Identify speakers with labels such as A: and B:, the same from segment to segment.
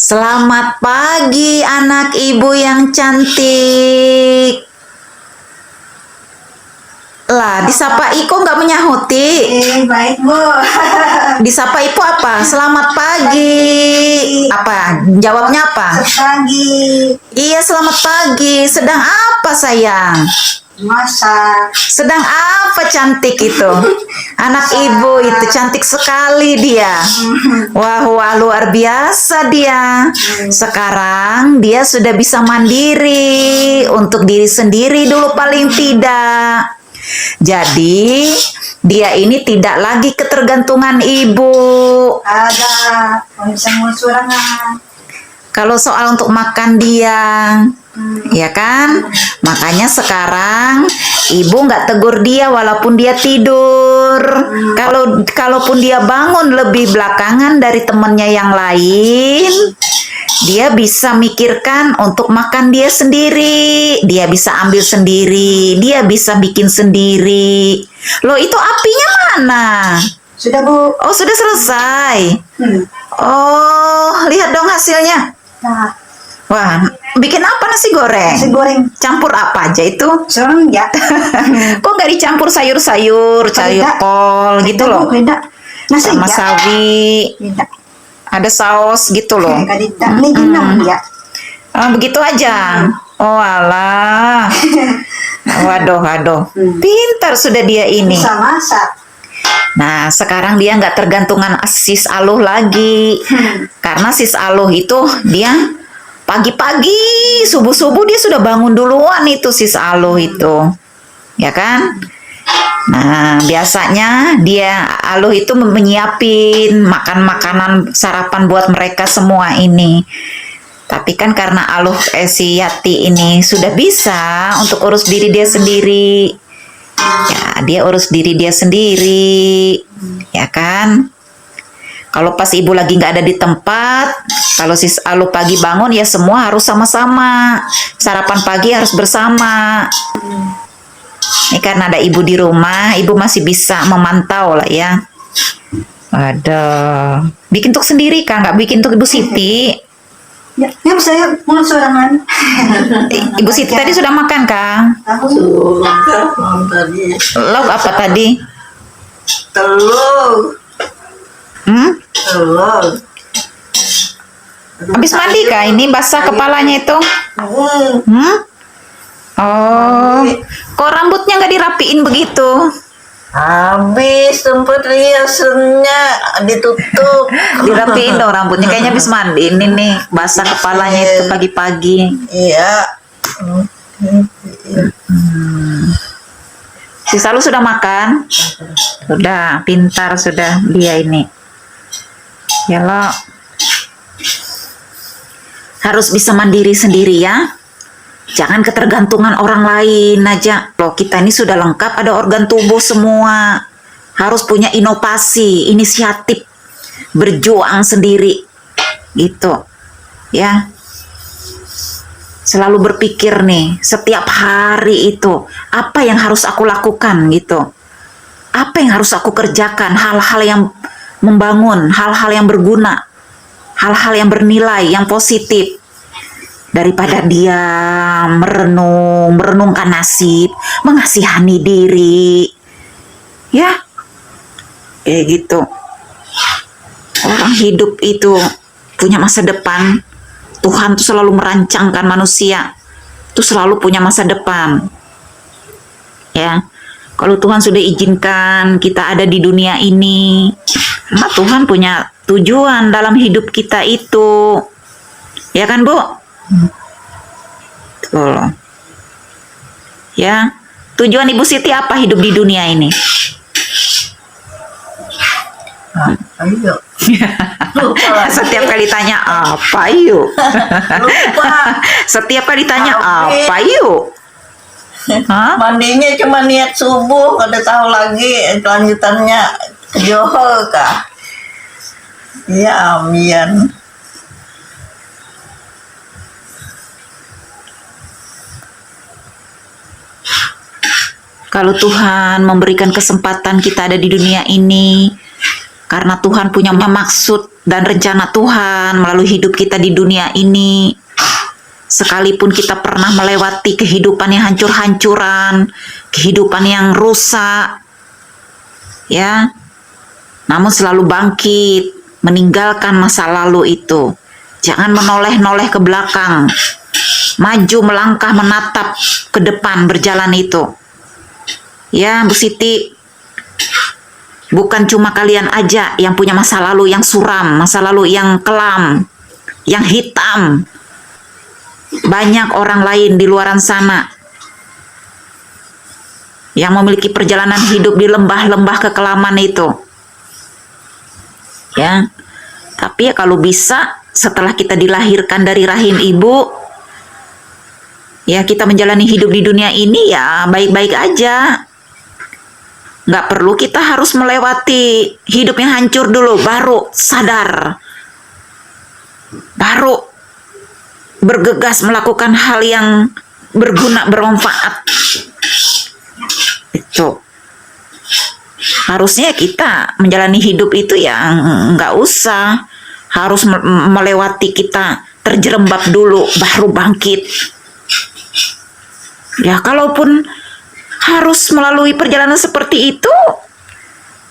A: Selamat pagi anak ibu yang cantik. Lah, disapa Iko nggak menyahuti?
B: Baik, Bu.
A: Disapa Ibu apa? Selamat pagi. Apa? Jawabnya apa?
B: Pagi.
A: Iya, selamat pagi. Sedang apa sayang?
B: Masak.
A: Sedang apa cantik itu? Anak ibu itu cantik sekali dia. Wah, wah, luar biasa dia. Sekarang dia sudah bisa mandiri untuk diri sendiri dulu paling tidak. Jadi dia ini tidak lagi ketergantungan ibu.
B: Ada. Bisa ngusurangan.
A: Kalau soal untuk makan dia, ya kan? Makanya sekarang ibu nggak tegur dia walaupun dia tidur. Kalaupun dia bangun lebih belakangan dari temannya yang lain, dia bisa mikirkan untuk makan dia sendiri. Dia bisa ambil sendiri. Dia bisa bikin sendiri. Loh, itu apinya mana?
B: Sudah, Bu.
A: Oh, sudah selesai. Oh, lihat dong hasilnya.
B: Nah,
A: Wah, bikin apa nasi goreng?
B: nasi goreng.
A: Campur apa aja itu?
B: Seorang ya.
A: Kok nggak dicampur sayur-sayur, sayur
B: Beda.
A: kol gitu
B: Beda,
A: loh?
B: Bu, beda. Nasi
A: Sama
B: ya.
A: sawi,
B: Beda.
A: ada saus gitu loh.
B: Kadita. Ini jenang ya.
A: Ah, begitu aja. Oh alah. Waduh, waduh. Pintar sudah dia ini.
B: Bisa masak.
A: Nah, sekarang dia nggak tergantungan sis Aluh lagi. Karena sis Aluh itu dia pagi-pagi, subuh-subuh dia sudah bangun duluan itu sis Aluh itu. Ya kan? Nah, biasanya dia Aluh itu menyiapin makan-makanan sarapan buat mereka semua ini. Tapi kan karena Aluh si Yati ini sudah bisa untuk urus diri dia sendiri. Ya, dia urus diri dia sendiri, ya kan? Kalau pas ibu lagi nggak ada di tempat, kalau sis Alu pagi bangun ya semua harus sama-sama. Sarapan pagi harus bersama. Ini karena ada ibu di rumah, ibu masih bisa memantau lah ya. Ada. Bikin untuk sendiri kan, nggak bikin untuk Ibu Siti.
B: Ya, saya ngusurangan.
A: Ibu Siti tadi sudah makan Kang?
B: Tahu.
C: Tadi
A: Lauk apa tadi?
C: telur, telur.
A: Habis mandi kah? Ini basah kepalanya itu? Oh, kok rambutnya nggak dirapiin begitu?
C: Habis tempat riasannya ditutup.
A: Dirapiin dong rambutnya. Kayaknya habis mandi. Ini nih basah kepalanya itu pagi-pagi.
C: Iya.
A: Si Salu sudah makan? Sudah, pintar sudah dia ini. Ya lo harus bisa mandiri sendiri ya. Jangan ketergantungan orang lain aja. Loh, kita ini sudah lengkap, ada organ tubuh semua. Harus punya inovasi, inisiatif, berjuang sendiri. Gitu. Ya. Selalu berpikir nih, setiap hari itu, apa yang harus aku lakukan gitu. Apa yang harus aku kerjakan, hal-hal yang membangun, hal-hal yang berguna, hal-hal yang bernilai, yang positif. Daripada dia merenungkan nasib, mengasihani diri. Ya, kayak gitu. Orang hidup itu punya masa depan. Tuhan tuh selalu merancangkan manusia. Tuh selalu punya masa depan. Ya, kalau Tuhan sudah izinkan kita ada di dunia ini, karena Tuhan punya tujuan dalam hidup kita itu. Ya kan, Bu? Tuh. Ya, tujuan Ibu Siti apa hidup di dunia ini?
C: Ayo.
A: Setiap kali tanya apa yuk?
C: Lupa.
A: Setiap kali tanya
C: Oke.
A: apa yuk? Hah?
C: Mandinya cuma niat subuh, kada tahu lagi kelanjutannya ke Johor kah? Ya, amin.
A: Kalau Tuhan memberikan kesempatan kita ada di dunia ini, karena Tuhan punya maksud dan rencana Tuhan melalui hidup kita di dunia ini. Sekalipun kita pernah melewati kehidupan yang hancur-hancuran, kehidupan yang rusak, ya, namun selalu bangkit, meninggalkan masa lalu itu. Jangan menoleh-noleh ke belakang, maju melangkah menatap ke depan berjalan itu. Ya, Bu Siti, bukan cuma kalian aja yang punya masa lalu yang suram, masa lalu yang kelam, yang hitam. Banyak orang lain di luaran sana yang memiliki perjalanan hidup di lembah-lembah kekelaman itu. Ya. Tapi ya kalau bisa setelah kita dilahirkan dari rahim ibu, ya kita menjalani hidup di dunia ini ya baik-baik aja. Nggak perlu kita harus melewati hidup yang hancur dulu, baru sadar. Baru bergegas melakukan hal yang berguna, bermanfaat. Itu. Harusnya kita menjalani hidup itu ya nggak usah harus melewati kita terjerembab dulu, baru bangkit. Ya kalaupun harus melalui perjalanan seperti itu,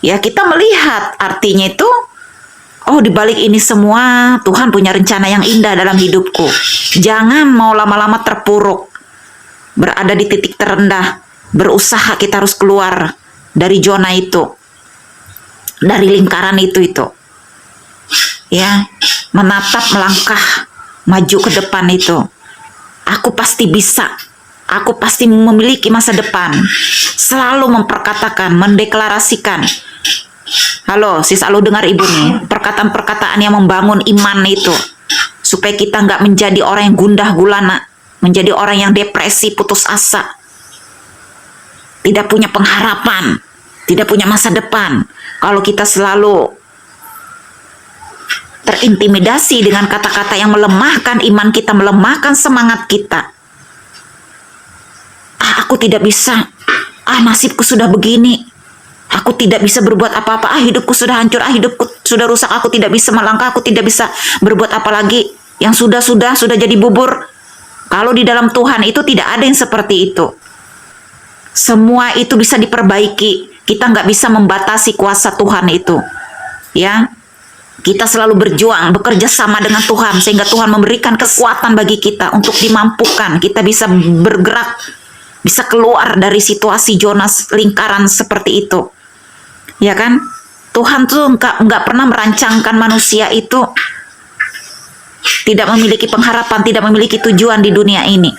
A: ya kita melihat artinya itu, oh di balik ini semua Tuhan punya rencana yang indah dalam hidupku. Jangan mau lama-lama terpuruk, berada di titik terendah, berusaha kita harus keluar dari zona itu, dari lingkaran itu. Ya, menatap, melangkah, maju ke depan itu. Aku pasti bisa. Aku pasti memiliki masa depan. Selalu memperkatakan, mendeklarasikan. Halo, sis Alu dengar ibu nih. Perkataan-perkataan yang membangun iman itu. Supaya kita nggak menjadi orang yang gundah gulana. Menjadi orang yang depresi, putus asa. Tidak punya pengharapan. Tidak punya masa depan. Kalau kita selalu terintimidasi dengan kata-kata yang melemahkan iman kita, melemahkan semangat kita. Aku tidak bisa. Nasibku sudah begini. Aku tidak bisa berbuat apa-apa. Hidupku sudah hancur. Hidupku sudah rusak. Aku tidak bisa melangkah. Aku tidak bisa berbuat apa lagi. Yang sudah jadi bubur. Kalau di dalam Tuhan itu tidak ada yang seperti itu. Semua itu bisa diperbaiki. Kita nggak bisa membatasi kuasa Tuhan itu. Ya. Kita selalu berjuang, bekerja sama dengan Tuhan, sehingga Tuhan memberikan kekuatan bagi kita untuk dimampukan. Kita bisa bergerak, bisa keluar dari situasi zona lingkaran seperti itu. Ya kan? Tuhan tuh nggak pernah merancangkan manusia itu tidak memiliki pengharapan, tidak memiliki tujuan di dunia ini.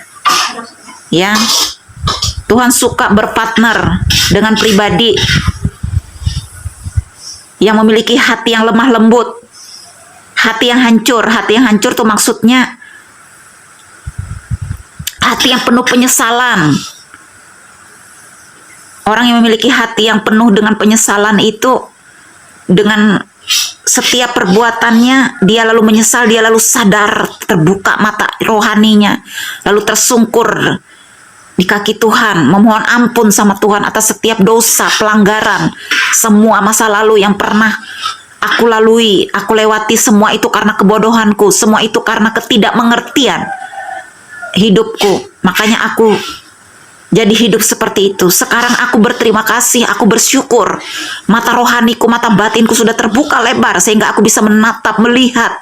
A: Ya. Tuhan suka berpartner dengan pribadi yang memiliki hati yang lemah lembut, hati yang hancur. Hati yang hancur tuh maksudnya hati yang penuh penyesalan. Orang yang memiliki hati yang penuh dengan penyesalan itu, dengan setiap perbuatannya dia lalu menyesal, dia lalu sadar, terbuka mata rohaninya, lalu tersungkur di kaki Tuhan, memohon ampun sama Tuhan atas setiap dosa, pelanggaran, semua masa lalu yang pernah aku lalui, aku lewati. Semua itu karena kebodohanku, semua itu karena ketidakmengertian hidupku. Makanya aku jadi hidup seperti itu. Sekarang aku berterima kasih, aku bersyukur. Mata rohaniku, mata batinku sudah terbuka lebar sehingga aku bisa menatap, melihat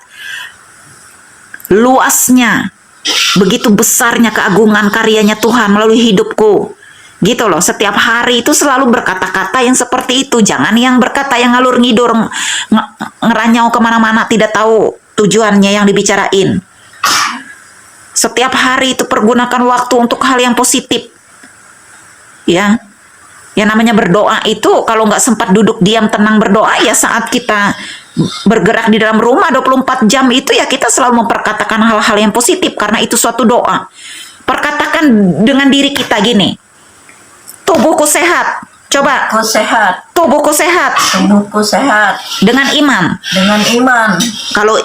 A: luasnya, begitu besarnya keagungan karyanya Tuhan melalui hidupku. Gitu loh, setiap hari itu selalu berkata-kata yang seperti itu. Jangan yang berkata yang ngalur ngidur, ngeranyau kemana-mana, tidak tahu tujuannya yang dibicarain. Setiap hari itu pergunakan waktu untuk hal yang positif. Ya, yang namanya berdoa itu kalau nggak sempat duduk diam tenang berdoa, ya saat kita bergerak di dalam rumah 24 jam itu ya kita selalu memperkatakan hal-hal yang positif karena itu suatu doa. Perkatakan dengan diri kita gini, tubuhku sehat. Coba.
C: Tubuhku sehat.
A: Tubuhku sehat.
C: Tubuhku sehat.
A: Dengan iman.
C: Dengan iman.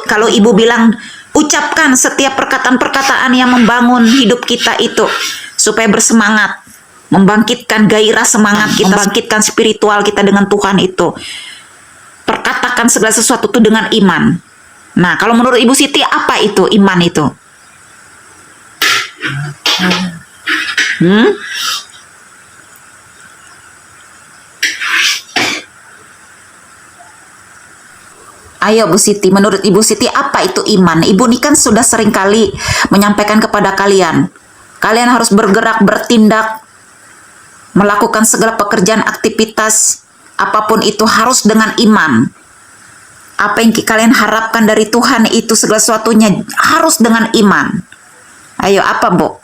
A: Kalau ibu bilang, ucapkan setiap perkataan-perkataan yang membangun hidup kita itu supaya bersemangat, membangkitkan gairah semangat kita, membangkitkan spiritual kita dengan Tuhan itu. perkatakan segala sesuatu itu dengan iman. Nah, kalau menurut Ibu Siti apa itu iman itu? Ayo Bu Siti, menurut Ibu Siti apa itu iman? Ibu ini kan sudah sering kali menyampaikan kepada kalian. Kalian harus bergerak, bertindak, melakukan segala pekerjaan, aktivitas, apapun itu harus dengan iman. Apa yang kalian harapkan dari Tuhan itu segala sesuatunya harus dengan iman. Ayo, apa Bu?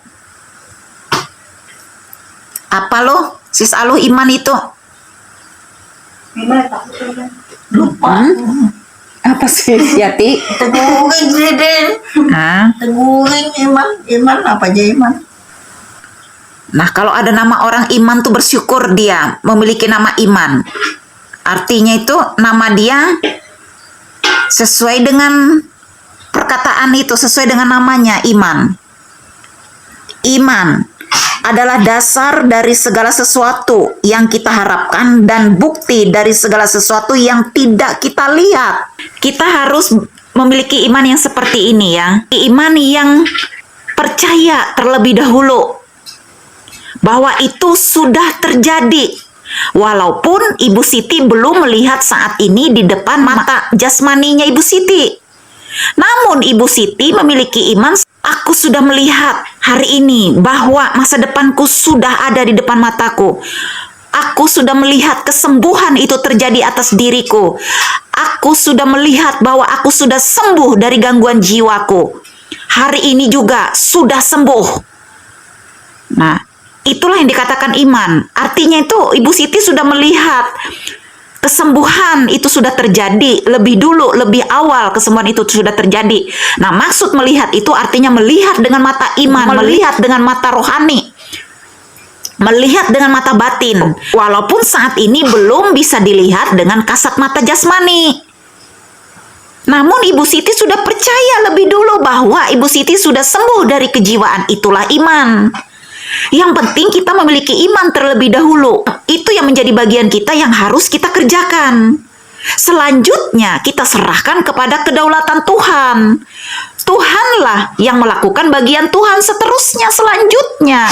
A: Apa loh? Sis Aluh iman itu?
B: Gimana takutnya?
C: Lupa.
A: Apa sih, Yati?
C: Teguring Deden.
A: Hah?
C: Teguring iman apa aja iman?
A: Nah, kalau ada nama orang iman tuh bersyukur dia memiliki nama iman. Artinya itu nama dia sesuai dengan perkataan itu, sesuai dengan namanya iman. Iman adalah dasar dari segala sesuatu yang kita harapkan dan bukti dari segala sesuatu yang tidak kita lihat. Kita harus memiliki iman yang seperti ini ya. Iman yang percaya terlebih dahulu bahwa itu sudah terjadi. Walaupun Ibu Siti belum melihat saat ini di depan mata jasmaninya Ibu Siti. Namun Ibu Siti memiliki iman, aku sudah melihat hari ini bahwa masa depanku sudah ada di depan mataku. Aku sudah melihat kesembuhan itu terjadi atas diriku. Aku sudah melihat bahwa aku sudah sembuh dari gangguan jiwaku. Hari ini juga sudah sembuh. Nah, itulah yang dikatakan iman. Artinya itu Ibu Siti sudah melihat kesembuhan itu sudah terjadi lebih dulu, lebih awal kesembuhan itu sudah terjadi. Nah, maksud melihat itu artinya melihat dengan mata iman, melihat dengan mata rohani, melihat dengan mata batin. Walaupun saat ini belum bisa dilihat dengan kasat mata jasmani. Namun Ibu Siti sudah percaya lebih dulu bahwa Ibu Siti sudah sembuh dari kejiwaan. Itulah iman. Yang penting kita memiliki iman terlebih dahulu. Itu yang menjadi bagian kita yang harus kita kerjakan. Selanjutnya kita serahkan kepada kedaulatan Tuhan. Tuhanlah yang melakukan bagian Tuhan seterusnya selanjutnya.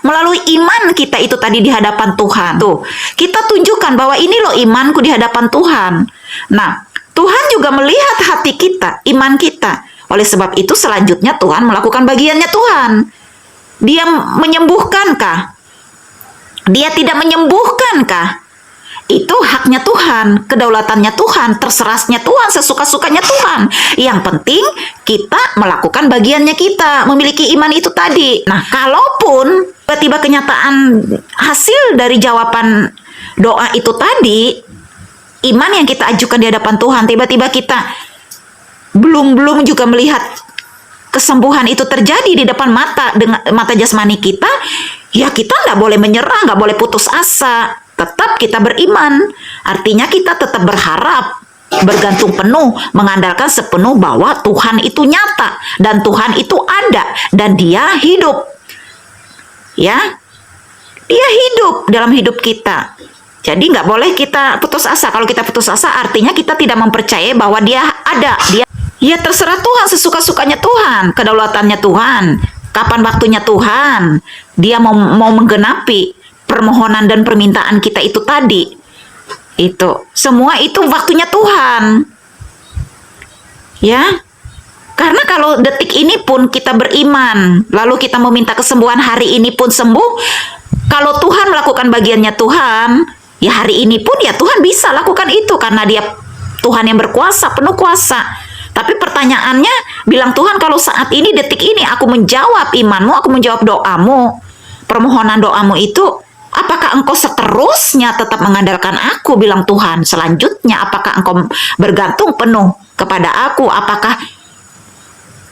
A: Melalui iman kita itu tadi di hadapan Tuhan. Tuh, kita tunjukkan bahwa ini loh imanku di hadapan Tuhan. Nah, Tuhan juga melihat hati kita, iman kita. Oleh sebab itu selanjutnya Tuhan melakukan bagiannya Tuhan. Dia menyembuhkankah? Dia tidak menyembuhkankah? Itu haknya Tuhan, kedaulatannya Tuhan, terserahnya Tuhan, sesuka-sukanya Tuhan. Yang penting kita melakukan bagiannya kita, memiliki iman itu tadi. Nah, kalaupun tiba-tiba kenyataan hasil dari jawaban doa itu tadi, iman yang kita ajukan di hadapan Tuhan, tiba-tiba kita belum juga melihat kesembuhan itu terjadi di depan mata dengan mata jasmani kita, ya kita nggak boleh menyerah, nggak boleh putus asa. Tetap kita beriman. Artinya kita tetap berharap, bergantung penuh, mengandalkan sepenuh bahwa Tuhan itu nyata dan Tuhan itu ada dan Dia hidup. Ya, Dia hidup dalam hidup kita. Jadi nggak boleh kita putus asa. Kalau kita putus asa, artinya kita tidak mempercayai bahwa Dia ada. Ya terserah Tuhan, sesuka-sukanya Tuhan, kedaulatannya Tuhan, kapan waktunya Tuhan, Dia mau menggenapi permohonan dan permintaan kita itu tadi. Itu semua itu waktunya Tuhan. Ya. Karena kalau detik ini pun kita beriman, lalu kita meminta kesembuhan hari ini pun sembuh, kalau Tuhan melakukan bagiannya Tuhan, ya hari ini pun ya Tuhan bisa lakukan itu karena Dia Tuhan yang berkuasa, penuh kuasa. Tapi pertanyaannya, bilang Tuhan kalau saat ini, detik ini aku menjawab imanmu, aku menjawab doamu, permohonan doamu itu, apakah engkau seterusnya tetap mengandalkan aku, bilang Tuhan. Selanjutnya, apakah engkau bergantung penuh kepada aku, apakah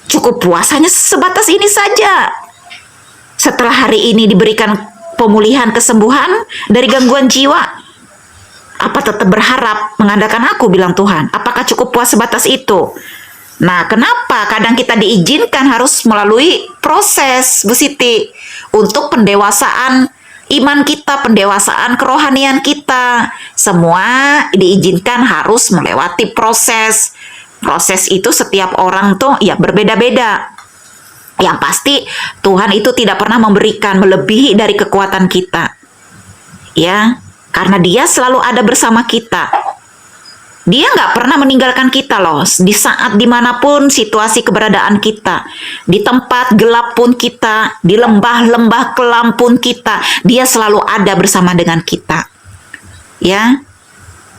A: cukup puasanya sebatas ini saja. Setelah hari ini diberikan pemulihan, kesembuhan dari gangguan jiwa, apa tetap berharap mengandalkan aku, bilang Tuhan. Apakah cukup puas sebatas itu? Nah, kenapa kadang kita diizinkan harus melalui proses, Bu Siti, untuk pendewasaan iman kita, pendewasaan kerohanian kita. Semua diizinkan harus melewati proses. Proses itu setiap orang tuh ya berbeda-beda. Yang pasti Tuhan itu tidak pernah memberikan melebihi dari kekuatan kita. Ya, karena Dia selalu ada bersama kita. Dia nggak pernah meninggalkan kita loh, di saat dimanapun situasi keberadaan kita, di tempat gelap pun kita, di lembah-lembah kelam pun kita, Dia selalu ada bersama dengan kita. Ya,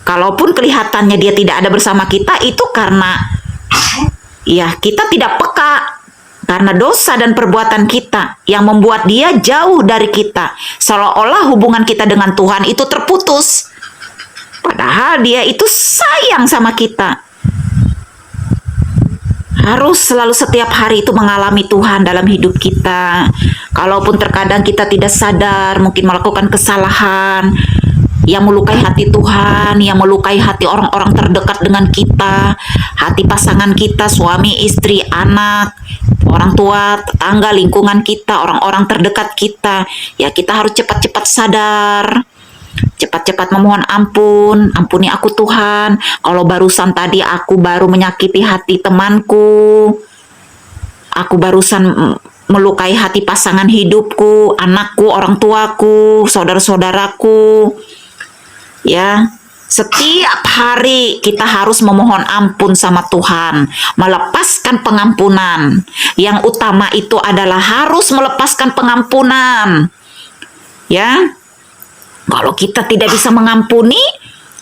A: kalaupun kelihatannya Dia tidak ada bersama kita, itu karena ya kita tidak peka, karena dosa dan perbuatan kita yang membuat Dia jauh dari kita, seolah-olah hubungan kita dengan Tuhan itu terputus. Padahal Dia itu sayang sama kita. Harus selalu setiap hari itu mengalami Tuhan dalam hidup kita. Kalaupun terkadang kita tidak sadar, mungkin melakukan kesalahan yang melukai hati Tuhan, yang melukai hati orang-orang terdekat dengan kita, hati pasangan kita, suami, istri, anak, orang tua, tetangga, lingkungan kita, orang-orang terdekat kita. Ya, kita harus cepat-cepat sadar. Cepat-cepat memohon ampun, ampuni aku Tuhan, kalau barusan tadi aku baru menyakiti hati temanku, aku barusan melukai hati pasangan hidupku, anakku, orang tuaku, saudara-saudaraku. Ya, setiap hari kita harus memohon ampun sama Tuhan, melepaskan pengampunan. Yang utama itu adalah harus melepaskan pengampunan. Ya, kalau kita tidak bisa mengampuni,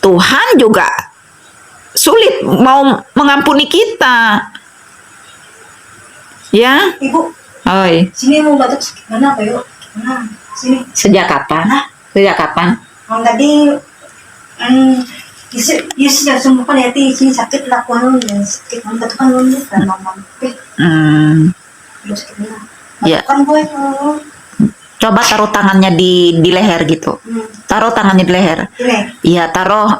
A: Tuhan juga sulit mau mengampuni kita. Ya,
B: Ibu,
A: oi.
B: sini mau batuk gimana apa yuk? Nah, sini.
A: Sejak kapan?
B: Hah?
A: Sejak kapan?
B: Tadi, sudah sembuhkan ya, sini sakit lah, kuan sakit, batuk kan lu karena mampir, terus sakit lah.
A: Ya.
B: Kan gue,
A: Coba taruh tangannya di leher gitu. Taruh tangannya di leher.
B: ini.
A: Iya, taruh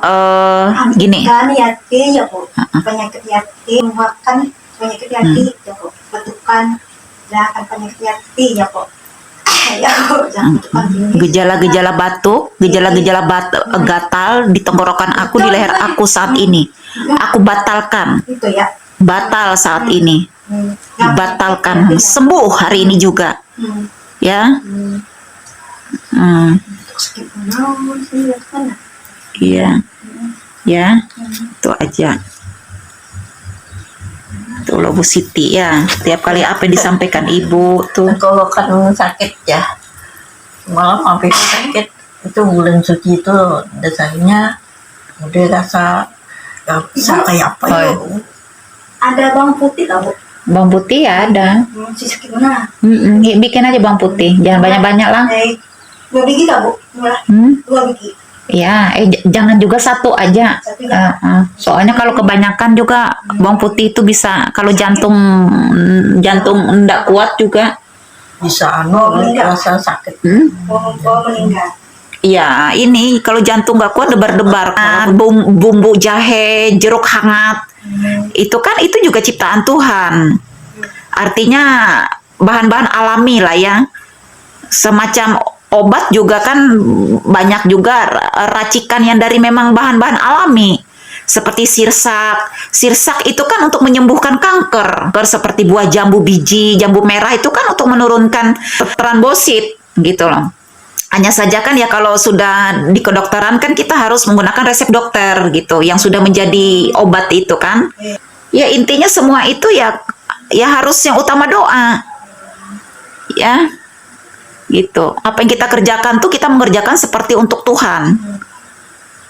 A: gini.
B: Kan hati ya kok, penyakit hati, makan penyakit hati ya kok, batukan, jangan penyakit hati ya kok. Ya kok, jangan batukan gini.
A: Gejala-gejala batuk, gejala-gejala gatal di tenggorokan aku, di leher aku saat ini. Aku batalkan.
B: Itu ya.
A: Batal saat ini. Batalkan. Sembuh hari ini juga. Ya.
B: Sakit mana sih kan?
A: Iya. Ya. Itu aja. Tuh loh Bu Siti ya. Tiap kali apa yang disampaikan Ibu tuh.
C: Kalau kan sakit ya, malam sampai sakit itu bulan suci itu dasarnya udah rasa gak bisa kayak apa ya.
B: Ada bawang putih tau Bu?
A: Bawang putih ya ada.
B: Si sakit mana?
A: Bikin aja bawang putih. Jangan banyak-banyak lah.
B: 2 biji tau Bu? Murah. 2 biji.
A: Ya, jangan juga satu aja.
B: Satu ya.
A: Soalnya kalau kebanyakan juga bawang putih itu bisa, kalau jantung enggak kuat juga.
C: Bisa rasa sakit.
B: Mau meninggal.
A: Iya, ini kalau jantung nggak kuat debar-debar. Bumbu jahe, jeruk hangat, itu juga ciptaan Tuhan. Artinya bahan-bahan alami lah ya. Semacam obat juga kan banyak juga racikan yang dari memang bahan-bahan alami. Seperti sirsak. Sirsak itu kan untuk menyembuhkan kanker. Seperti buah jambu biji, jambu merah itu kan untuk menurunkan trombosit gitu loh. Hanya saja kan ya kalau sudah di kedokteran kan kita harus menggunakan resep dokter gitu yang sudah menjadi obat itu kan. Ya intinya semua itu ya harus yang utama doa. Ya. Gitu. Apa yang kita kerjakan tuh kita mengerjakan seperti untuk Tuhan.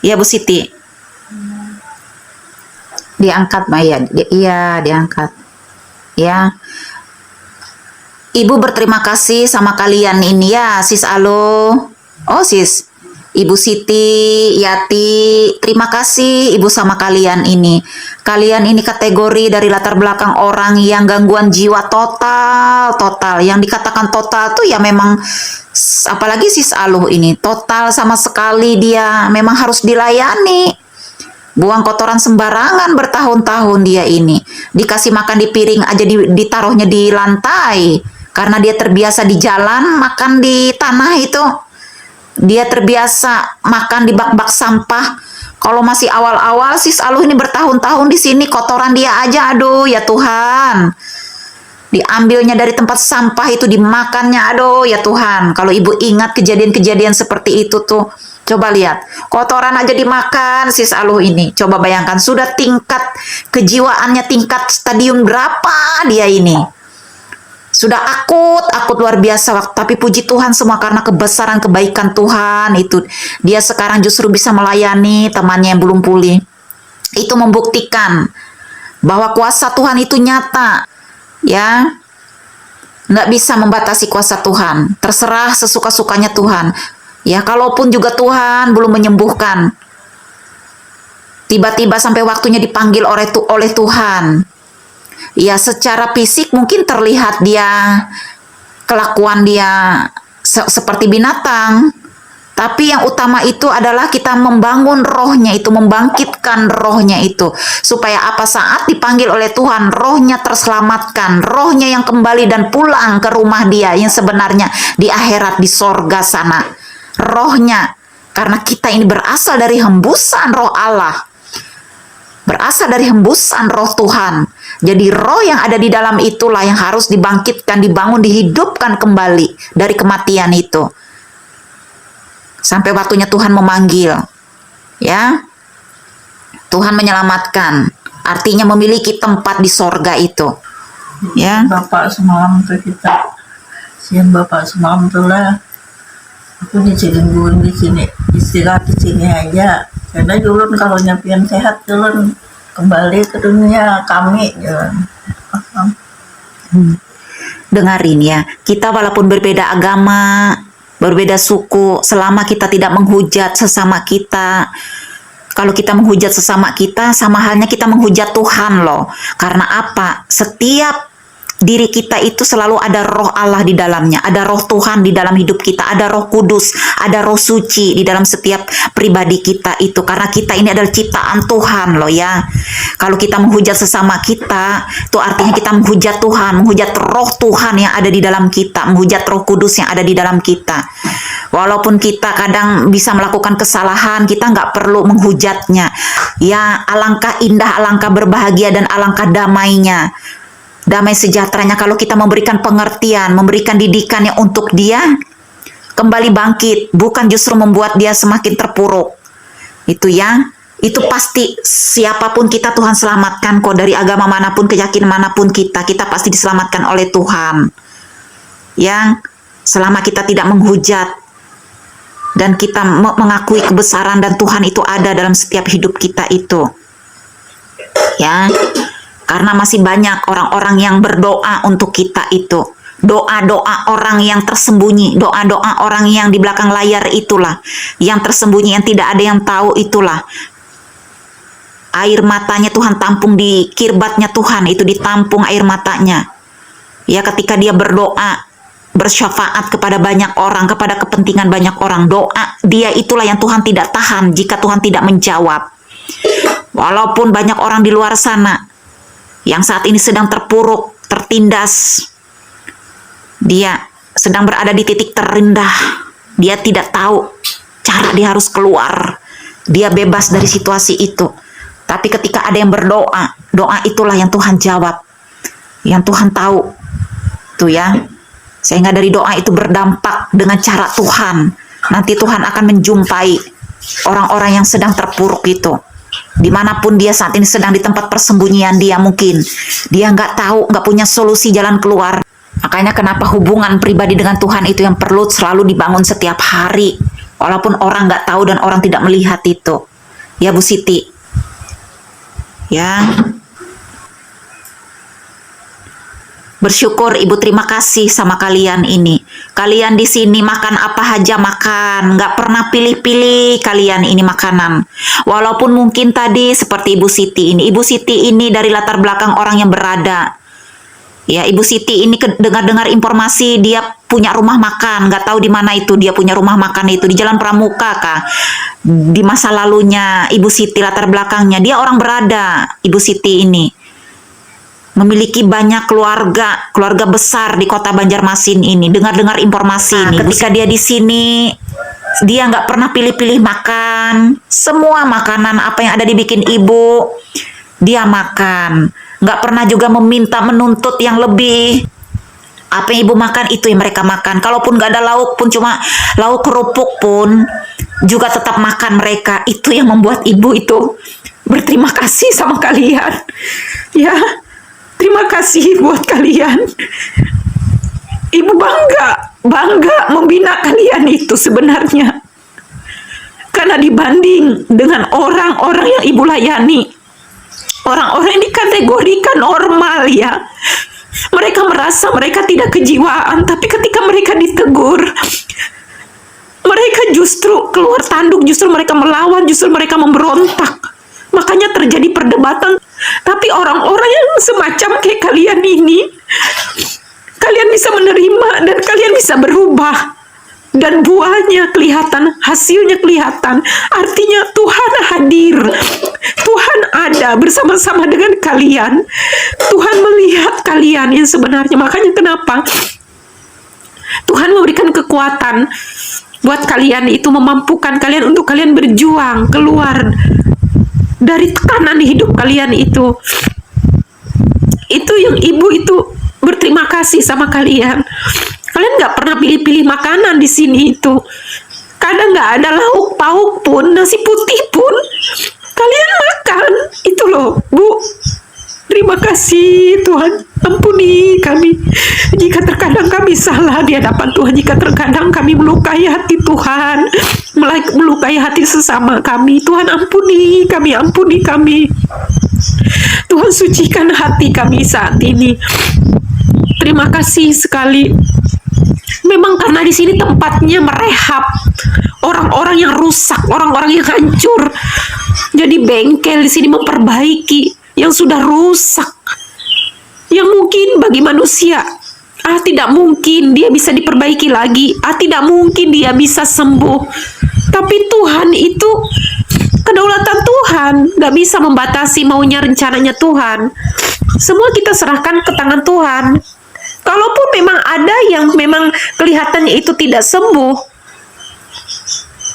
A: Ya Bu Siti. Diangkat Maya. Iya, diangkat. Ya. Ibu berterima kasih sama kalian ini ya, Sis Alo. Oh, Sis. Ibu Siti, Yati, terima kasih Ibu sama kalian ini. Kalian ini kategori dari latar belakang orang yang gangguan jiwa total. Yang dikatakan total tuh ya memang, apalagi Sis Aluh ini, total sama sekali dia memang harus dilayani. Buang kotoran sembarangan bertahun-tahun dia ini. Dikasih makan di piring aja ditaruhnya di lantai. Karena dia terbiasa di jalan, makan di tanah itu. Dia terbiasa makan di bak-bak sampah. Kalau masih awal-awal sis Aluh ini bertahun-tahun di sini, kotoran dia aja, aduh ya Tuhan. Diambilnya dari tempat sampah itu, dimakannya, aduh ya Tuhan. Kalau ibu ingat kejadian-kejadian seperti itu tuh, coba lihat, kotoran aja dimakan sis Aluh ini. Coba bayangkan, sudah tingkat kejiwaannya, tingkat stadium berapa dia ini. Sudah akut luar biasa. Tapi puji Tuhan semua karena kebesaran kebaikan Tuhan itu. Dia sekarang justru bisa melayani temannya yang belum pulih. Itu membuktikan bahwa kuasa Tuhan itu nyata. Ya, nggak bisa membatasi kuasa Tuhan. Terserah sesuka-sukanya Tuhan. Ya, kalaupun juga Tuhan belum menyembuhkan, tiba-tiba sampai waktunya dipanggil oleh Tuhan. Ya, secara fisik mungkin terlihat dia, kelakuan dia seperti binatang. Tapi yang utama itu adalah kita membangun rohnya itu, membangkitkan rohnya itu. Supaya apa saat dipanggil oleh Tuhan, rohnya terselamatkan. Rohnya yang kembali dan pulang ke rumah dia yang sebenarnya di akhirat, di sorga sana. Rohnya, karena kita ini berasal dari hembusan roh Allah. Berasal dari hembusan roh Tuhan. Jadi roh yang ada di dalam itulah yang harus dibangkitkan, dibangun, dihidupkan kembali dari kematian itu. Sampai waktunya Tuhan memanggil. Ya. Tuhan menyelamatkan. Artinya memiliki tempat di sorga itu. Ya.
C: Bapak semalam tuh kita, siang Bapak semalam tuh lah, aku dicilingguin di sini, istirahat di sini aja. Karena Julun kalau nyapian sehat, Julun kembali ke dunia kami, Julun.
A: Dengarin ya, kita walaupun berbeda agama, berbeda suku, selama kita tidak menghujat sesama kita. Kalau kita menghujat sesama kita, sama halnya kita menghujat Tuhan loh. Karena apa? Setiap diri kita itu selalu ada roh Allah di dalamnya, ada roh Tuhan di dalam hidup kita, ada roh kudus, ada roh suci di dalam setiap pribadi kita itu. Karena kita ini adalah ciptaan Tuhan loh ya. Kalau kita menghujat sesama kita, itu artinya kita menghujat Tuhan, menghujat roh Tuhan yang ada di dalam kita, menghujat roh kudus yang ada di dalam kita. Walaupun kita kadang bisa melakukan kesalahan, kita nggak perlu menghujatnya. Ya, alangkah indah, alangkah berbahagia, dan alangkah damainya, damai sejahteranya kalau kita memberikan pengertian, memberikan didikannya untuk dia kembali bangkit, bukan justru membuat dia semakin terpuruk. Itu ya, itu pasti siapapun kita Tuhan selamatkan kok, dari agama manapun, keyakinan manapun kita pasti diselamatkan oleh Tuhan. Ya, selama kita tidak menghujat dan kita mengakui kebesaran dan Tuhan itu ada dalam setiap hidup kita itu. Ya. Karena masih banyak orang-orang yang berdoa untuk kita itu. Doa-doa orang yang tersembunyi. Doa-doa orang yang di belakang layar itulah. Yang tersembunyi, yang tidak ada yang tahu itulah. Air matanya Tuhan tampung di kirbatnya Tuhan. Itu ditampung air matanya. Ya, ketika dia berdoa, bersyafaat kepada banyak orang, kepada kepentingan banyak orang. Doa dia itulah yang Tuhan tidak tahan jika Tuhan tidak menjawab. Walaupun banyak orang di luar sana yang saat ini sedang terpuruk, tertindas, dia sedang berada di titik terendah, dia tidak tahu cara dia harus keluar, dia bebas dari situasi itu. Tapi ketika ada yang berdoa, doa itulah yang Tuhan jawab, yang Tuhan tahu tuh ya, sehingga dari doa itu berdampak dengan cara Tuhan. Nanti Tuhan akan menjumpai orang-orang yang sedang terpuruk itu. Dimanapun dia saat ini sedang di tempat persembunyian dia, mungkin dia nggak tahu, nggak punya solusi jalan keluar. Makanya kenapa hubungan pribadi dengan Tuhan itu yang perlu selalu dibangun setiap hari, walaupun orang nggak tahu dan orang tidak melihat itu. Ya Bu Siti, ya. Bersyukur Ibu, terima kasih sama kalian ini. Kalian di sini makan apa aja makan, nggak pernah pilih-pilih kalian ini makanan. Walaupun mungkin tadi seperti Ibu Siti ini dari latar belakang orang yang berada. Ya, Ibu Siti ini dengar-dengar informasi dia punya rumah makan, nggak tahu di mana itu dia punya rumah makan itu, di Jalan Pramuka kah? Di masa lalunya Ibu Siti, latar belakangnya dia orang berada. Ibu Siti ini memiliki banyak keluarga besar di kota Banjarmasin ini. Dengar-dengar informasi ini. Ketika dia di sini Dia nggak pernah pilih-pilih makan. Semua makanan apa yang ada dibikin ibu, dia makan. Nggak pernah juga meminta menuntut yang lebih. Apa yang ibu makan itu yang mereka makan. Kalaupun nggak ada lauk pun, cuma lauk kerupuk pun juga tetap makan mereka. Itu yang membuat ibu itu berterima kasih sama kalian. Ya, terima kasih buat kalian. Ibu bangga membina kalian itu sebenarnya. Karena dibanding dengan orang-orang yang ibu layani, orang-orang yang dikategorikan normal ya, mereka merasa mereka tidak kejiwaan, tapi ketika mereka ditegur, mereka justru keluar tanduk, justru mereka melawan, justru mereka memberontak. Makanya terjadi perdebatan. Tapi orang-orang yang semacam kayak kalian ini, kalian bisa menerima dan kalian bisa berubah. Dan buahnya kelihatan, hasilnya kelihatan. Artinya Tuhan hadir. Tuhan ada bersama-sama dengan kalian. Tuhan melihat kalian yang sebenarnya. Makanya kenapa Tuhan memberikan kekuatan buat kalian itu, memampukan kalian untuk kalian berjuang keluar dari tekanan hidup kalian itu. Itu yang ibu itu berterima kasih sama kalian. Kalian nggak pernah pilih-pilih makanan di sini itu. Kadang nggak ada lauk pauk pun, nasi putih pun kalian makan. Itu loh, Bu. Terima kasih Tuhan. Ampuni kami jika terkadang kami salah di hadapan Tuhan, jika terkadang kami melukai hati Tuhan, melukai hati sesama kami. Tuhan ampuni kami. Tuhan sucikan hati kami saat ini. Terima kasih sekali. Memang karena di sini tempatnya merehab orang-orang yang rusak, orang-orang yang hancur. Jadi bengkel di sini memperbaiki yang sudah rusak. Yang mungkin bagi manusia, tidak mungkin dia bisa diperbaiki lagi. Tidak mungkin dia bisa sembuh. Tapi Tuhan itu kedaulatan Tuhan, gak bisa membatasi maunya rencananya Tuhan. Semua kita serahkan ke tangan Tuhan. Kalaupun memang ada yang memang kelihatannya itu tidak sembuh,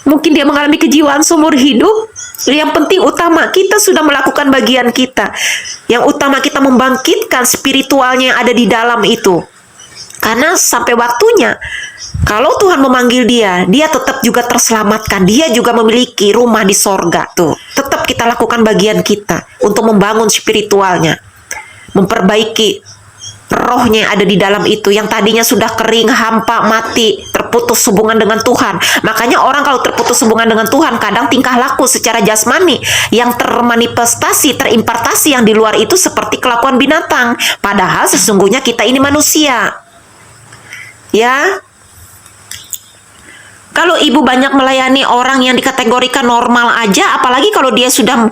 A: mungkin dia mengalami kejiwaan seumur hidup. Yang penting utama kita sudah melakukan bagian kita. Yang utama kita membangkitkan spiritualnya yang ada di dalam itu. Karena sampai waktunya, kalau Tuhan memanggil dia tetap juga terselamatkan. Dia juga memiliki rumah di sorga tuh. Tetap kita lakukan bagian kita untuk membangun spiritualnya, memperbaiki rohnya yang ada di dalam itu, yang tadinya sudah kering, hampa, mati, terputus hubungan dengan Tuhan. Makanya orang kalau terputus hubungan dengan Tuhan, kadang tingkah laku secara jasmani yang termanifestasi, terimpartasi yang di luar itu seperti kelakuan binatang. Padahal sesungguhnya kita ini manusia. Ya. Kalau ibu banyak melayani orang yang dikategorikan normal aja, apalagi kalau dia sudah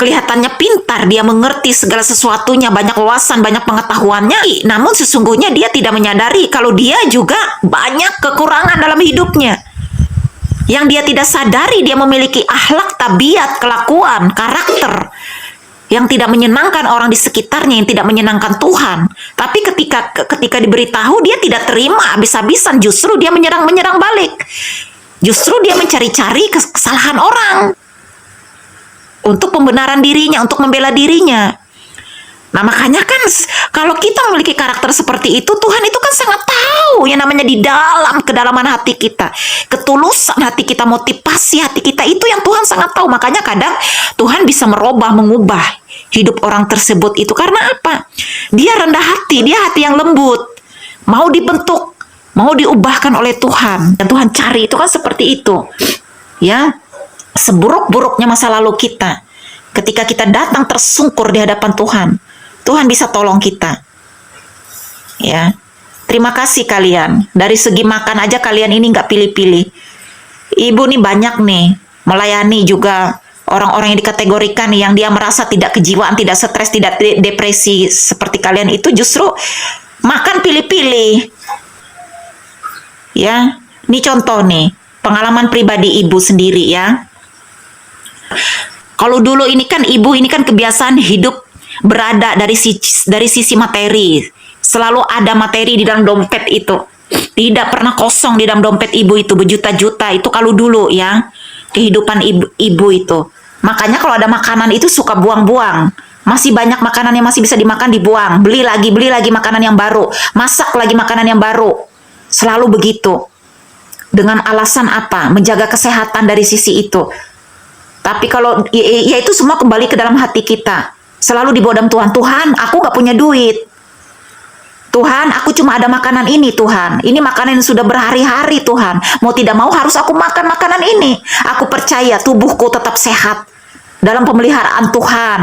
A: kelihatannya pintar, dia mengerti segala sesuatunya, banyak wawasan, banyak pengetahuannya, namun sesungguhnya dia tidak menyadari kalau dia juga banyak kekurangan dalam hidupnya. Yang dia tidak sadari, dia memiliki akhlak, tabiat, kelakuan, karakter yang tidak menyenangkan orang di sekitarnya, yang tidak menyenangkan Tuhan. Tapi ketika diberitahu, dia tidak terima habis-habisan, justru dia menyerang balik. Justru dia mencari-cari kesalahan orang untuk pembenaran dirinya, untuk membela dirinya. Nah makanya kan kalau kita memiliki karakter seperti itu, Tuhan itu kan sangat tahu yang namanya di dalam kedalaman hati kita, ketulusan hati kita, motivasi hati kita, itu yang Tuhan sangat tahu. Makanya kadang Tuhan bisa mengubah hidup orang tersebut itu. Karena apa? Dia rendah hati, dia hati yang lembut, mau dibentuk, mau diubahkan oleh Tuhan. Dan Tuhan cari itu kan seperti itu. Ya, seburuk-buruknya masa lalu kita, ketika kita datang tersungkur di hadapan Tuhan, Tuhan bisa tolong kita. Ya, terima kasih kalian. Dari segi makan aja kalian ini nggak pilih-pilih. Ibu nih banyak nih melayani juga orang-orang yang dikategorikan yang dia merasa tidak kejiwaan, tidak stres, tidak depresi seperti kalian itu, justru makan pilih-pilih. Ya, ini contoh nih pengalaman pribadi ibu sendiri ya. Kalau dulu ini kan ibu ini kan kebiasaan hidup berada dari sisi materi. Selalu ada materi di dalam dompet itu. Tidak pernah kosong di dalam dompet ibu itu berjuta-juta. Itu kalau dulu ya, kehidupan ibu itu. Makanya kalau ada makanan itu suka buang-buang. Masih banyak makanan yang masih bisa dimakan, dibuang. Beli lagi makanan yang baru. Masak lagi makanan yang baru. Selalu begitu. Dengan alasan apa? Menjaga kesehatan dari sisi itu. Tapi kalau ya itu semua kembali ke dalam hati kita. Selalu dibawa dalam Tuhan. Tuhan, aku gak punya duit. Tuhan, aku cuma ada makanan ini, Tuhan. Ini makanan yang sudah berhari-hari, Tuhan. Mau tidak mau harus aku makan makanan ini. Aku percaya tubuhku tetap sehat dalam pemeliharaan Tuhan.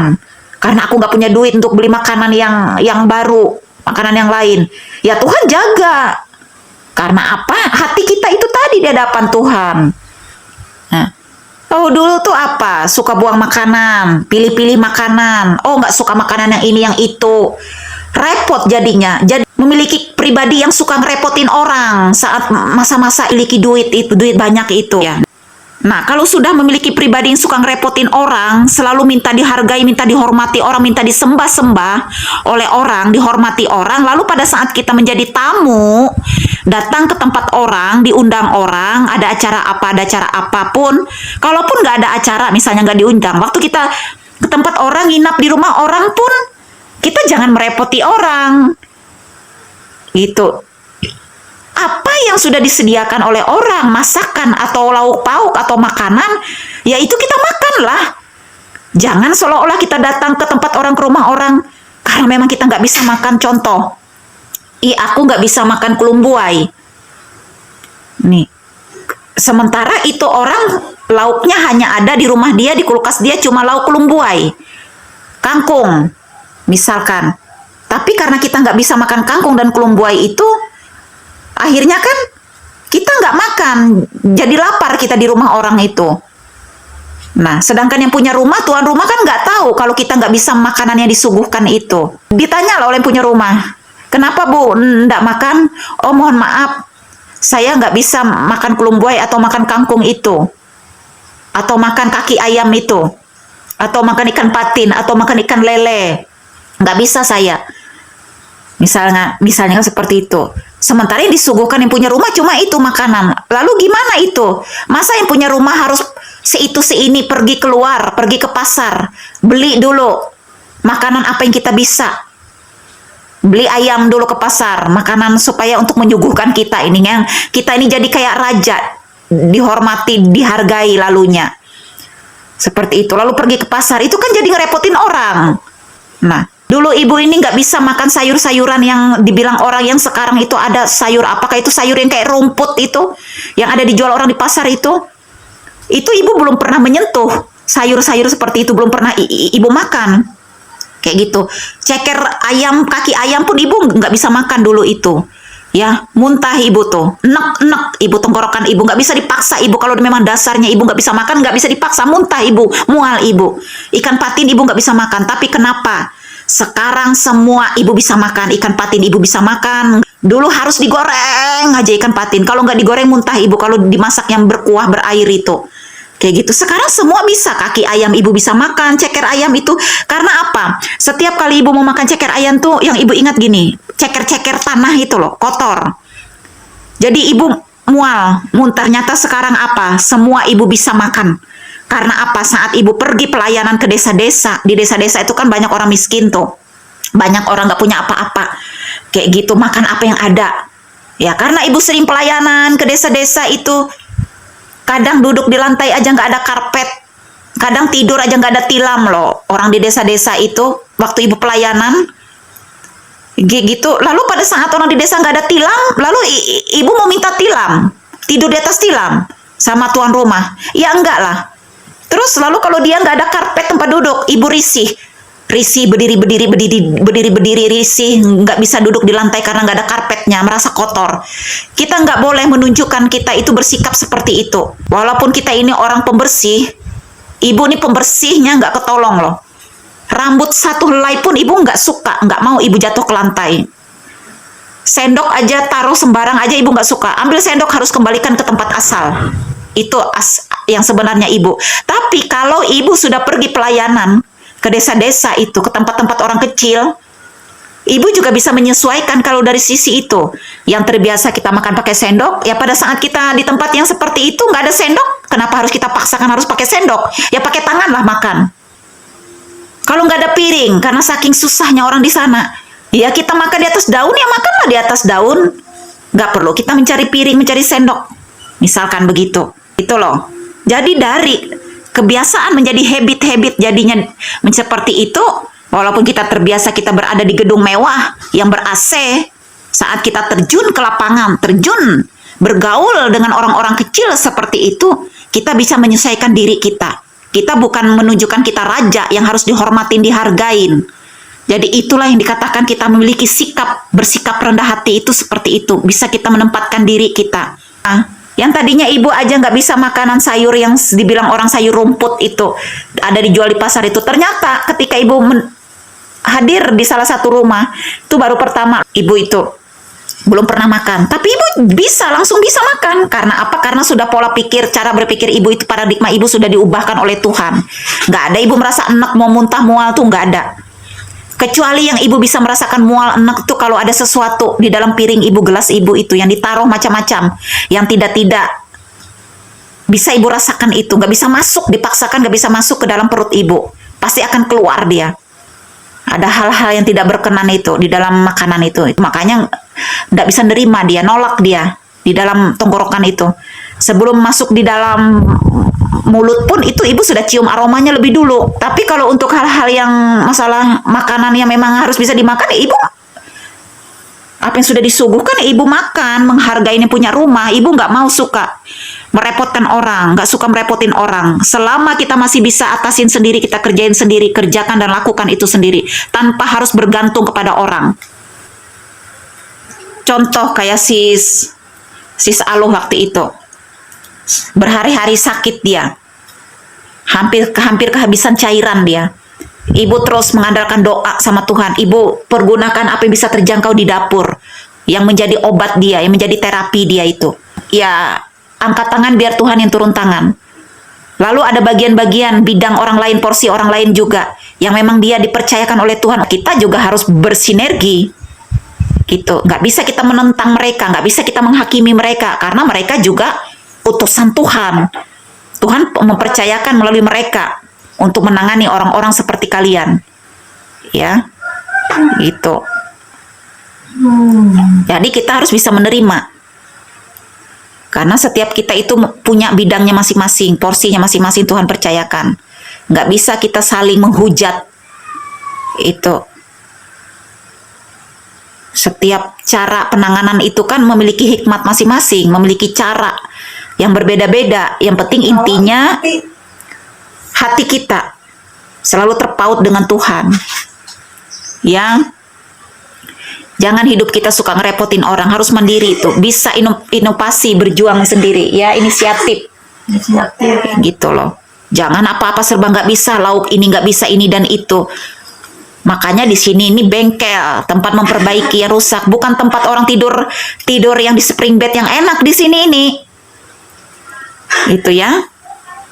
A: Karena aku gak punya duit untuk beli makanan yang baru, makanan yang lain. Ya Tuhan jaga. Karena apa? Hati kita itu tadi di hadapan Tuhan. Nah. Oh dulu tuh apa? Suka buang makanan, pilih-pilih makanan. Oh gak suka makanan yang ini, yang itu. Repot jadinya. Jadi memiliki pribadi yang suka ngerepotin orang saat masa-masa memiliki duit itu, duit banyak itu ya. Nah, kalau sudah memiliki pribadi yang suka ngerepotin orang, selalu minta dihargai, minta dihormati orang, minta disembah-sembah oleh orang, dihormati orang, lalu pada saat kita menjadi tamu, datang ke tempat orang, diundang orang, ada acara apa, ada acara apapun, kalaupun nggak ada acara, misalnya nggak diundang, waktu kita ke tempat orang, nginap di rumah orang pun, kita jangan merepoti orang. Gitu. Apa yang sudah disediakan oleh orang, masakan atau lauk pauk atau makanan, ya itu kita makanlah. Jangan seolah-olah kita datang ke tempat orang, ke rumah orang, karena memang kita nggak bisa makan. Contoh, aku nggak bisa makan kelumbuai. Nih, sementara itu orang lauknya hanya ada di rumah dia, di kulkas dia cuma lauk kelumbuai, kangkung, misalkan. Tapi karena kita nggak bisa makan kangkung dan kelumbuai itu, akhirnya kan kita nggak makan, jadi lapar kita di rumah orang itu. Nah, sedangkan yang punya rumah, tuan rumah kan nggak tahu kalau kita nggak bisa makanan yang disuguhkan itu. Ditanya lah oleh yang punya rumah, kenapa Bu nggak makan? Oh mohon maaf, saya nggak bisa makan kelumbuai atau makan kangkung itu, atau makan kaki ayam itu, atau makan ikan patin, atau makan ikan lele. Nggak bisa saya. Misalnya kan seperti itu. Sementara yang disuguhkan yang punya rumah cuma itu makanan. Lalu gimana itu? Masa yang punya rumah harus seini pergi keluar, pergi ke pasar, beli dulu makanan apa yang kita bisa. Beli ayam dulu ke pasar, makanan supaya untuk menyuguhkan kita ini yang kita ini jadi kayak raja, dihormati, dihargai lalunya. Seperti itu. Lalu pergi ke pasar, itu kan jadi ngerepotin orang. Nah, dulu ibu ini nggak bisa makan sayur-sayuran yang dibilang orang yang sekarang itu ada sayur, apakah itu sayur yang kayak rumput itu, yang ada dijual orang di pasar itu ibu belum pernah menyentuh sayur-sayur seperti itu, belum pernah ibu makan. Kayak gitu. Ceker ayam, kaki ayam pun ibu nggak bisa makan dulu itu. Ya, muntah ibu tuh, enek ibu, tenggorokan ibu nggak bisa dipaksa ibu. Kalau memang dasarnya ibu nggak bisa makan, nggak bisa dipaksa, muntah ibu, mual ibu. Ikan patin ibu nggak bisa makan. Tapi kenapa sekarang semua ibu bisa makan? Ikan patin ibu bisa makan. Dulu harus digoreng aja ikan patin. Kalau nggak digoreng muntah ibu. Kalau dimasak yang berkuah, berair itu. Kayak gitu. Sekarang semua bisa. Kaki ayam ibu bisa makan, ceker ayam itu. Karena apa? Setiap kali ibu mau makan ceker ayam tuh, yang ibu ingat gini, ceker-ceker tanah itu loh, kotor. Jadi ibu mual. Ternyata sekarang apa? Semua ibu bisa makan. Karena apa? Saat ibu pergi pelayanan ke desa-desa, di desa-desa itu kan banyak orang miskin tuh. Banyak orang nggak punya apa-apa. Kayak gitu, makan apa yang ada. Ya, karena ibu sering pelayanan ke desa-desa itu, kadang duduk di lantai aja nggak ada karpet, kadang tidur aja nggak ada tilam loh. Orang di desa-desa itu, waktu ibu pelayanan, gitu. Lalu pada saat orang di desa nggak ada tilam, lalu ibu mau minta tilam, tidur di atas tilam sama tuan rumah. Ya enggak lah. Terus lalu kalau dia nggak ada karpet tempat duduk, ibu risih, berdiri risih, nggak bisa duduk di lantai karena nggak ada karpetnya, merasa kotor. Kita nggak boleh menunjukkan kita itu bersikap seperti itu. Walaupun kita ini orang pembersih, ibu ini pembersihnya nggak ketolong loh. Rambut satu helai pun ibu nggak suka, nggak mau ibu jatuh ke lantai. Sendok aja taruh sembarang aja ibu nggak suka. Ambil sendok harus kembalikan ke tempat asal. Itu yang sebenarnya ibu. Tapi kalau ibu sudah pergi pelayanan ke desa-desa itu, ke tempat-tempat orang kecil, Ibu juga bisa menyesuaikan kalau dari sisi itu. Yang terbiasa kita makan pakai sendok, ya pada saat kita di tempat yang seperti itu nggak ada sendok, kenapa harus kita paksakan harus pakai sendok? Ya pakai tangan lah makan. Kalau nggak ada piring, karena saking susahnya orang di sana, ya kita makan di atas daun, ya makanlah di atas daun. Nggak perlu kita mencari piring, mencari sendok. Misalkan begitu. Itu loh. Jadi dari kebiasaan menjadi habit-habit jadinya seperti itu, walaupun kita terbiasa kita berada di gedung mewah yang ber-AC, saat kita terjun ke lapangan, terjun bergaul dengan orang-orang kecil seperti itu, kita bisa menyesuaikan diri kita. Kita bukan menunjukkan kita raja yang harus dihormatin, dihargain. Jadi itulah yang dikatakan kita memiliki sikap, bersikap rendah hati itu seperti itu. Bisa kita menempatkan diri kita. Yang tadinya ibu aja nggak bisa makanan sayur yang dibilang orang sayur rumput itu ada dijual di pasar itu. Ternyata ketika ibu hadir di salah satu rumah, itu baru pertama ibu itu belum pernah makan, tapi ibu langsung bisa makan. Karena apa? Karena sudah pola pikir, cara berpikir ibu itu, paradigma ibu sudah diubahkan oleh Tuhan. Nggak ada ibu merasa enak, mau muntah, mual tuh nggak ada. Kecuali yang ibu bisa merasakan mual, enak tuh kalau ada sesuatu di dalam piring ibu, gelas ibu itu yang ditaruh macam-macam, yang tidak bisa ibu rasakan itu, nggak bisa masuk, dipaksakan nggak bisa masuk ke dalam perut ibu, pasti akan keluar dia. Ada hal-hal yang tidak berkenan itu di dalam makanan itu. Makanya nggak bisa nerima dia, nolak dia di dalam tenggorokan itu. Sebelum masuk di dalam mulut pun itu ibu sudah cium aromanya lebih dulu. Tapi kalau untuk hal-hal yang masalah makanan yang memang harus bisa dimakan, ya ibu apa yang sudah disuguhkan ya ibu makan, menghargai yang punya rumah. Ibu nggak mau suka merepotkan orang, nggak suka merepotin orang. Selama kita masih bisa atasin sendiri, kita kerjain sendiri, kerjakan dan lakukan itu sendiri, tanpa harus bergantung kepada orang. Contoh kayak sis Aluh waktu itu, berhari-hari sakit dia, hampir kehabisan cairan dia. Ibu terus mengandalkan doa sama Tuhan. Ibu pergunakan apa yang bisa terjangkau di dapur, yang menjadi obat dia, yang menjadi terapi dia itu. Ya, angkat tangan biar Tuhan yang turun tangan. Lalu ada bagian-bagian bidang orang lain, porsi orang lain juga, yang memang dia dipercayakan oleh Tuhan. Kita juga harus bersinergi. Gitu. Nggak bisa kita menentang mereka, nggak bisa kita menghakimi mereka, karena mereka juga utusan Tuhan. Tuhan mempercayakan melalui mereka untuk menangani orang-orang seperti kalian. Ya, gitu. Jadi kita harus bisa menerima. Karena setiap kita itu punya bidangnya masing-masing, porsinya masing-masing Tuhan percayakan. Nggak bisa kita saling menghujat. Itu. Setiap cara penanganan itu kan memiliki hikmat masing-masing, memiliki cara yang berbeda-beda. Yang penting intinya hati kita selalu terpaut dengan Tuhan. Ya. Jangan hidup kita suka ngerepotin orang, harus mandiri itu. Bisa inovasi, berjuang sendiri, ya, inisiatif. Gitu loh. Jangan apa-apa serba nggak bisa, lauk ini nggak bisa, ini dan itu. Makanya di sini ini bengkel, tempat memperbaiki yang rusak, bukan tempat orang tidur yang di spring bed yang enak di sini ini. Itu ya.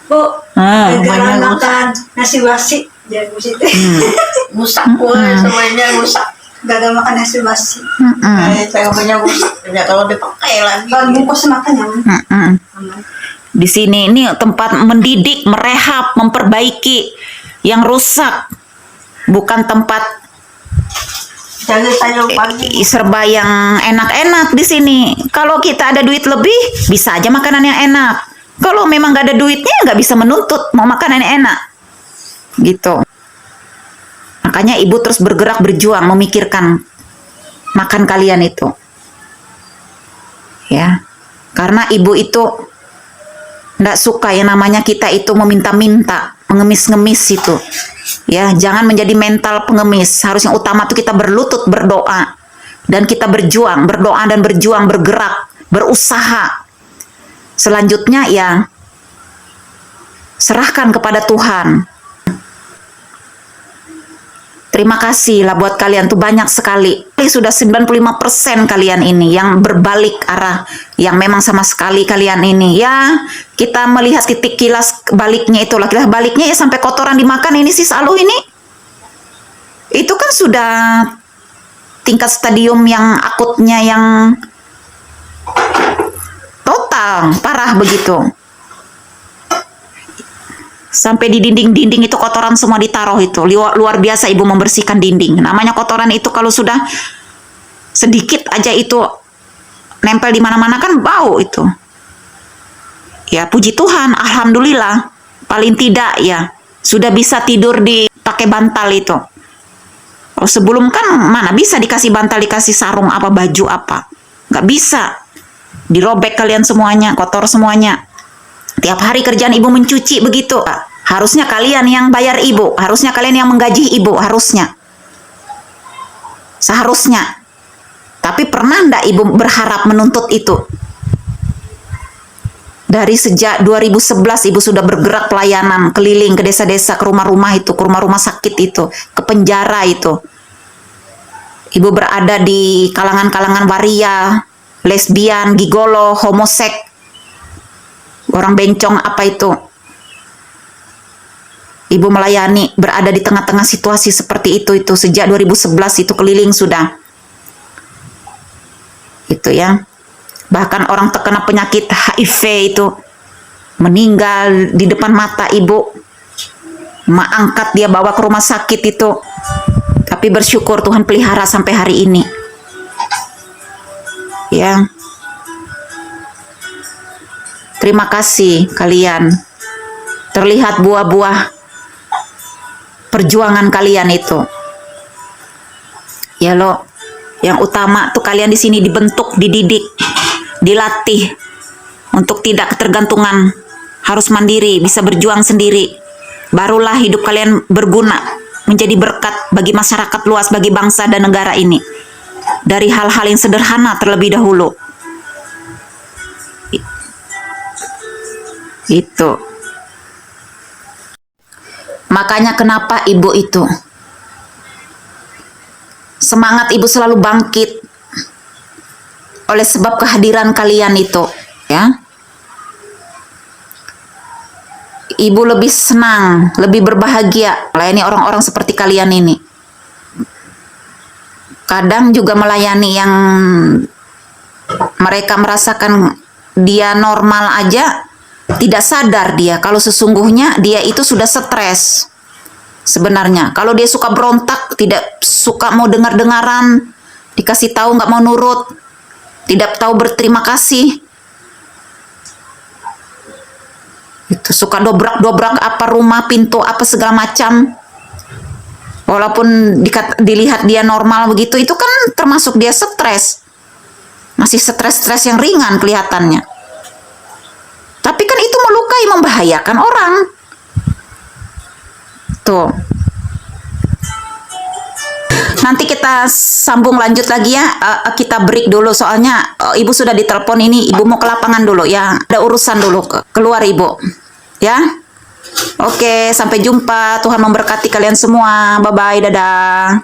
B: Bu, gara makan nasi basi, jangan busit.
C: Rusak semuanya rusak.
B: Gagal makan nasi basi.
C: Saya punya rusak, tidak tahu dipakai lagi.
B: Kalau bungkus makan yang aman.
A: Di sini ini tempat mendidik, merehab, memperbaiki yang rusak, bukan tempat
C: Jadi saya pagi
A: serba yang enak-enak di sini. Kalau kita ada duit lebih, bisa aja makanan yang enak. Kalau memang nggak ada duitnya, nggak bisa menuntut mau makanan yang enak. Gitu. Makanya ibu terus bergerak, berjuang, memikirkan makan kalian itu. Ya. Karena ibu itu nggak suka yang namanya kita itu meminta-minta, mengemis-ngemis itu. Ya, jangan menjadi mental pengemis. Harus yang utama tuh kita berlutut, berdoa. Dan kita berjuang, berdoa dan berjuang, bergerak, berusaha. Selanjutnya ya, serahkan kepada Tuhan. Terima kasih lah buat kalian tuh banyak sekali. Sudah 95% kalian ini yang berbalik arah, yang memang sama sekali kalian ini. Ya, kita melihat titik kilas baliknya itulah. Kilas baliknya ya sampai kotoran dimakan ini sis Aluh ini. Itu kan sudah tingkat stadium yang akutnya yang total parah begitu. Sampai di dinding-dinding itu kotoran semua ditaruh itu. Luar biasa ibu membersihkan dinding. Namanya kotoran itu kalau sudah sedikit aja itu nempel di mana-mana kan bau itu. Ya puji Tuhan, alhamdulillah. Paling tidak ya sudah bisa tidur di pakai bantal itu. Oh, sebelum kan mana bisa dikasih bantal, dikasih sarung apa, baju apa. Nggak bisa. Dirobek kalian semuanya, kotor semuanya. Tiap hari kerjaan ibu mencuci begitu. Harusnya kalian yang bayar ibu. Harusnya kalian yang menggaji ibu. Harusnya. Seharusnya. Tapi pernah ndak ibu berharap menuntut itu? Dari sejak 2011 ibu sudah bergerak pelayanan keliling ke desa-desa, ke rumah-rumah itu, ke rumah-rumah sakit itu, ke penjara itu. Ibu berada di kalangan-kalangan waria, lesbian, gigolo, homoseks, orang bencong apa itu. Ibu melayani, berada di tengah-tengah situasi seperti itu sejak 2011 itu keliling sudah. Itu ya. Bahkan orang terkena penyakit HIV itu meninggal di depan mata ibu. Mak angkat dia bawa ke rumah sakit itu. Tapi bersyukur Tuhan pelihara sampai hari ini. Ya. Terima kasih kalian. Terlihat buah-buah perjuangan kalian itu. Ya lo, yang utama tuh kalian di sini dibentuk, dididik, dilatih untuk tidak ketergantungan, harus mandiri, bisa berjuang sendiri. Barulah hidup kalian berguna, menjadi berkat bagi masyarakat luas, bagi bangsa dan negara ini. Dari hal-hal yang sederhana terlebih dahulu. Itu. Makanya kenapa ibu itu semangat ibu selalu bangkit oleh sebab kehadiran kalian itu, ya. Ibu lebih senang, lebih berbahagia melayani orang-orang seperti kalian ini. Kadang juga melayani yang mereka merasakan dia normal aja, tidak sadar dia kalau sesungguhnya dia itu sudah stres. Sebenarnya kalau dia suka berontak, tidak suka mau dengar-dengaran, dikasih tahu nggak mau nurut, tidak tahu berterima kasih, itu suka dobrak-dobrak apa rumah, pintu apa segala macam, walaupun dilihat dia normal begitu, itu kan termasuk dia stres, masih stres-stres yang ringan kelihatannya. Tapi kan itu melukai, membahayakan orang. Tuh. Nanti kita sambung lanjut lagi ya. Kita break dulu soalnya ibu sudah ditelepon ini. Ibu mau ke lapangan dulu ya. Ada urusan dulu. Keluar ibu. Ya. Oke, sampai jumpa. Tuhan memberkati kalian semua. Bye-bye. Dadah.